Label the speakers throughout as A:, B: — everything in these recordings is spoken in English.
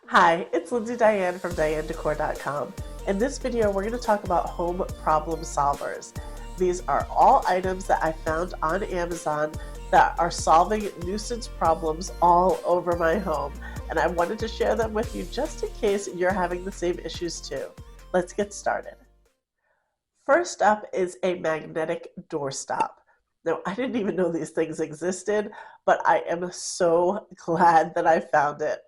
A: Hi, it's Lindsay Diane from DianeDecor.com. In this video, we're going to talk about home problem solvers. These are all items that I found on Amazon that are solving nuisance problems all over my home, and I wanted to share them with you just in case you're having the same issues too. Let's get started. First up is a magnetic doorstop. Now, I didn't even know these things existed, but I am so glad that I found it.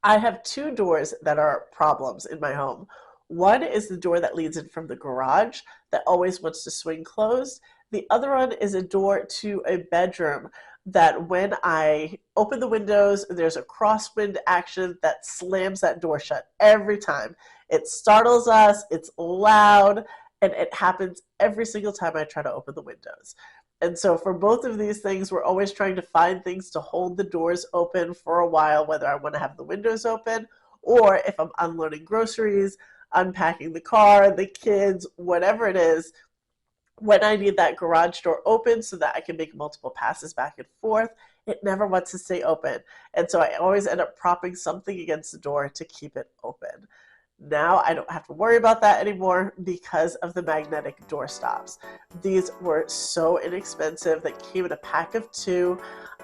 A: I have two doors that are problems in my home. One is the door that leads in from the garage that always wants to swing closed. The other one is a door to a bedroom that when I open the windows, there's a crosswind action that slams that door shut every time. It startles us, it's loud, and it happens every single time I try to open the windows. And so for both of these things, we're always trying to find things to hold the doors open for a while, whether I want to have the windows open or if I'm unloading groceries, unpacking the car, the kids, whatever it is, when I need that garage door open so that I can make multiple passes back and forth, it never wants to stay open. And so I always end up propping something against the door to keep it open. Now I don't have to worry about that anymore because of the magnetic door stops. These were so inexpensive. They came in a pack of two.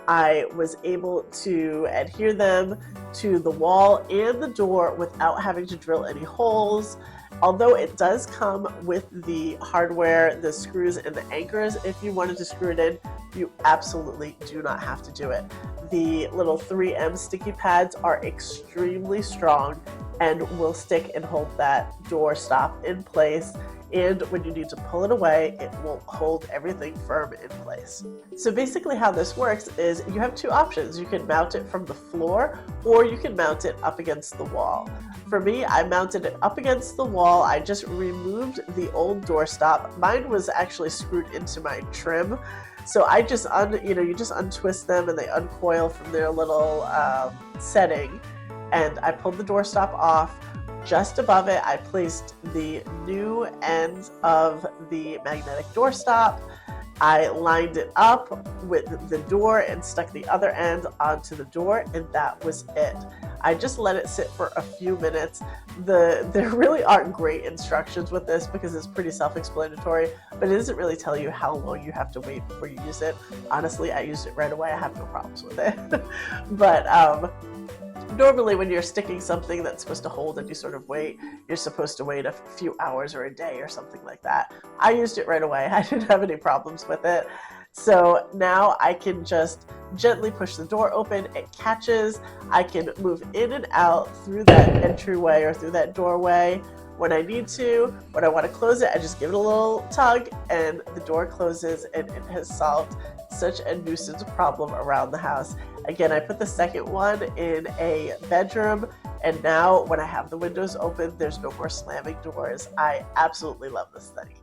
A: I was able to adhere them to the wall and the door without having to drill any holes. Although it does come with the hardware, the screws and the anchors, if you wanted to screw it in, you absolutely do not have to do it. The little 3M sticky pads are extremely strong and will stick and hold that door stop in place. And when you need to pull it away, it will hold everything firm in place. So basically how this works is you have two options. You can mount it from the floor or you can mount it up against the wall. For me, I mounted it up against the wall. I just removed the old door stop. Mine was actually screwed into my trim. So I just, you just untwist them and they uncoil from their little setting. And I pulled the doorstop off. Just above it, I placed the new end of the magnetic doorstop. I lined it up with the door and stuck the other end onto the door, and that was it. I just let it sit for a few minutes. There really aren't great instructions with this because it's pretty self-explanatory, but it doesn't really tell you how long you have to wait before you use it. Honestly, I used it right away. I have no problems with it. But normally when you're sticking something that's supposed to hold and you sort of wait, you're supposed to wait a few hours or a day or something like that. I used it right away. I didn't have any problems with it. So now I can just gently push the door open. It catches. I can move in and out through that entryway or through that doorway when I need to. When I want to close it, I just give it a little tug and the door closes, and it has solved such a nuisance problem around the house. Again, I put the second one in a bedroom, and now when I have the windows open, there's no more slamming doors. I absolutely love this thing.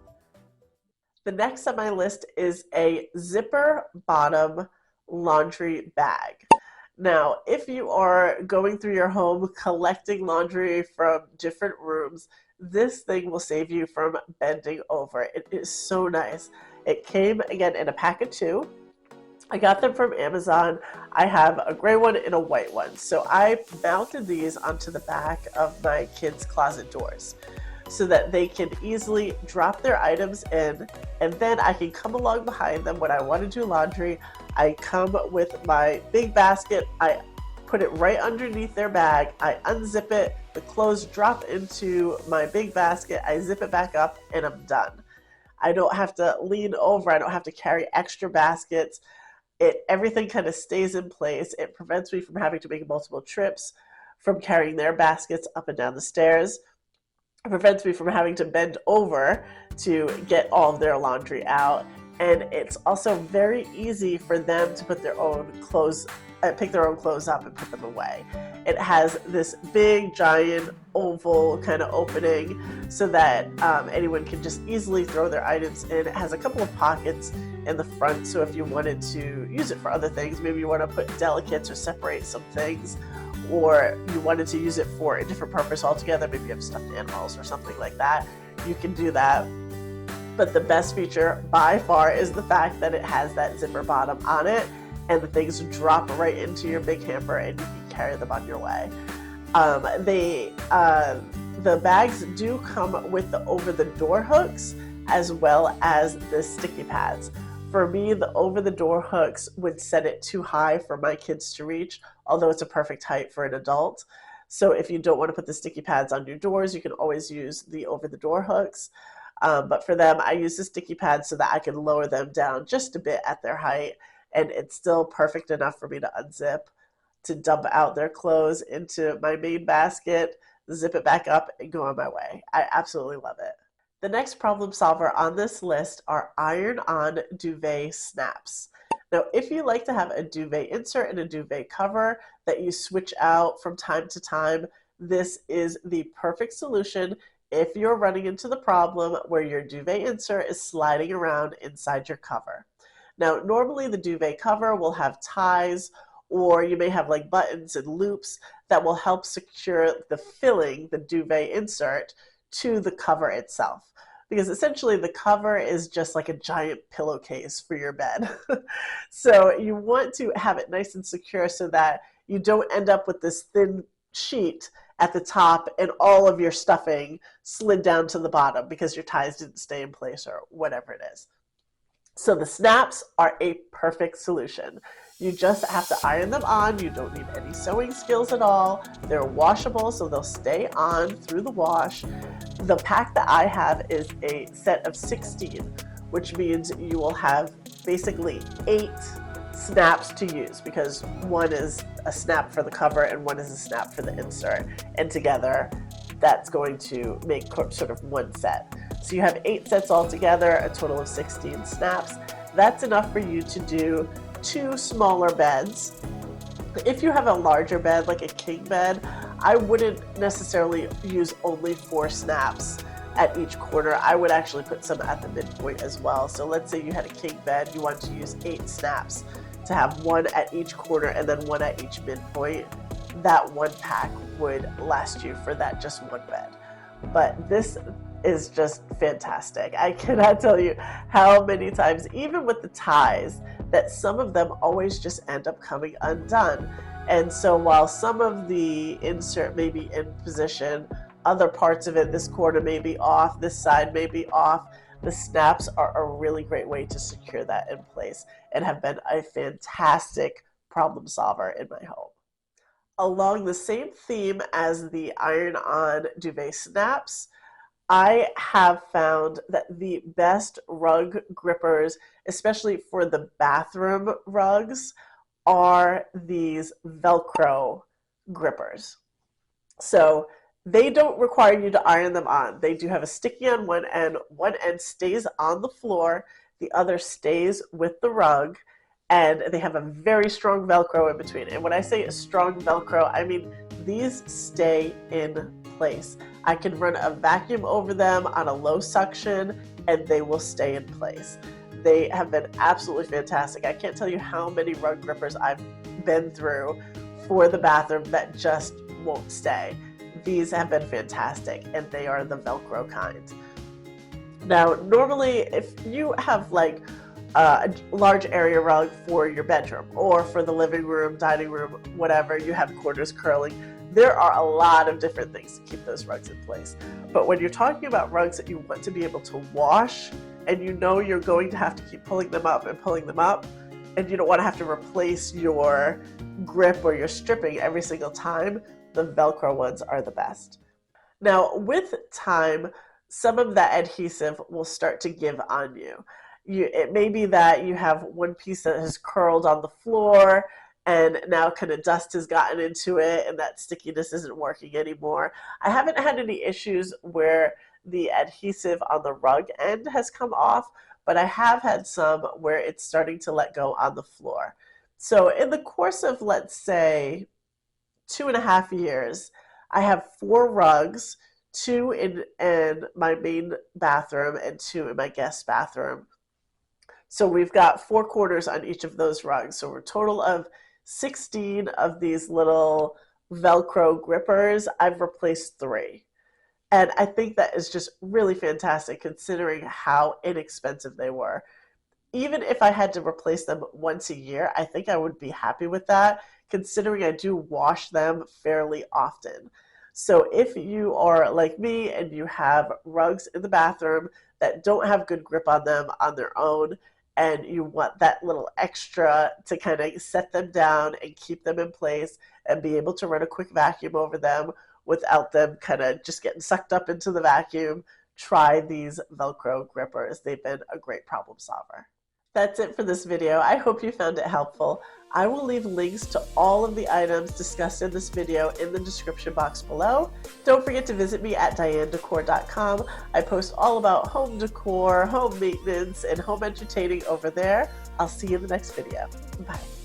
A: The next on my list is a zipper bottom laundry bag. Now, if you are going through your home collecting laundry from different rooms, this thing will save you from bending over. It is so nice. It came, again, in a pack of two. I got them from Amazon. I have a gray one and a white one. So I mounted these onto the back of my kids' closet doors so that they can easily drop their items in, and then I can come along behind them when I want to do laundry. I come with my big basket, I put it right underneath their bag, I unzip it, the clothes drop into my big basket, I zip it back up, and I'm done. I don't have to lean over, I don't have to carry extra baskets. Everything kind of stays in place. It prevents me from having to make multiple trips, from carrying their baskets up and down the stairs. It prevents me from having to bend over to get all of their laundry out. And it's also very easy for them to put their own clothes, pick their own clothes up and put them away. It has this big, giant, oval kind of opening so that anyone can just easily throw their items in. It has a couple of pockets in the front, so if you wanted to use it for other things, maybe you want to put delicates or separate some things, or you wanted to use it for a different purpose altogether, maybe you have stuffed animals or something like that, you can do that. But the best feature by far is the fact that it has that zipper bottom on it, and the things drop right into your big hamper and you can carry them on your way. The bags do come with the over-the-door hooks as well as the sticky pads. For me, the over-the-door hooks would set it too high for my kids to reach, although it's a perfect height for an adult. So if you don't want to put the sticky pads on your doors, you can always use the over-the-door hooks. But for them, I use the sticky pads so that I can lower them down just a bit at their height, and it's still perfect enough for me to unzip, to dump out their clothes into my main basket, zip it back up, and go on my way. I absolutely love it. The next problem solver on this list are iron-on duvet snaps. Now, if you like to have a duvet insert and a duvet cover that you switch out from time to time, this is the perfect solution if you're running into the problem where your duvet insert is sliding around inside your cover. Now, normally the duvet cover will have ties, or you may have like buttons and loops that will help secure the filling, the duvet insert, to the cover itself. Because essentially the cover is just like a giant pillowcase for your bed. So you want to have it nice and secure so that you don't end up with this thin sheet at the top and all of your stuffing slid down to the bottom because your ties didn't stay in place or whatever it is. So the snaps are a perfect solution. You just have to iron them on. You don't need any sewing skills at all. They're washable, so they'll stay on through the wash. The pack that I have is a set of 16, which means you will have basically 8 snaps to use, because one is a snap for the cover and one is a snap for the insert. And together, that's going to make sort of one set. So you have 8 sets altogether, a total of 16 snaps. That's enough for you to do 2 smaller beds. If you have a larger bed, like a king bed, I wouldn't necessarily use only 4 snaps at each corner. I would actually put some at the midpoint as well. So let's say you had a king bed, you want to use 8 snaps to have 1 at each corner and then 1 at each midpoint. That one pack would last you for that just one bed. But this is just fantastic. I cannot tell you how many times, even with the ties, that some of them always just end up coming undone. And so while some of the insert may be in position, other parts of it, this corner may be off, this side may be off, the snaps are a really great way to secure that in place and have been a fantastic problem solver in my home. Along the same theme as the iron-on duvet snaps, I have found that the best rug grippers, especially for the bathroom rugs, are these Velcro grippers. So they don't require you to iron them on. They do have a sticky on one end. One end stays on the floor, the other stays with the rug, and they have a very strong Velcro in between. And when I say a strong Velcro, I mean these stay in place. I can run a vacuum over them on a low suction and they will stay in place. They have been absolutely fantastic. I can't tell you how many rug grippers I've been through for the bathroom that just won't stay. These have been fantastic, and they are the Velcro kind. Now, normally if you have like a large area rug for your bedroom or for the living room, dining room, whatever, you have corners curling, there are a lot of different things to keep those rugs in place. But when you're talking about rugs that you want to be able to wash, and you know you're going to have to keep pulling them up and pulling them up, and you don't want to have to replace your grip or your stripping every single time, the Velcro ones are the best. Now, with time, some of that adhesive will start to give on you. It may be that you have one piece that has curled on the floor, and now kind of dust has gotten into it and that stickiness isn't working anymore. I haven't had any issues where the adhesive on the rug end has come off, but I have had some where it's starting to let go on the floor. So in the course of, let's say, 2.5 years, I have 4 rugs, 2 in my main bathroom and 2 in my guest bathroom. So we've got 4 corners on each of those rugs. So we're a total of 16 of these little Velcro grippers. I've replaced 3. And I think that is just really fantastic considering how inexpensive they were. Even if I had to replace them once a year, I think I would be happy with that, considering I do wash them fairly often. So if you are like me and you have rugs in the bathroom that don't have good grip on them on their own, and you want that little extra to kind of set them down and keep them in place and be able to run a quick vacuum over them without them kind of just getting sucked up into the vacuum, try these Velcro grippers. They've been a great problem solver. That's it for this video. I hope you found it helpful. I will leave links to all of the items discussed in this video in the description box below. Don't forget to visit me at decor.com. I post all about home decor, home maintenance, and home entertaining over there. I'll see you in the next video. Bye.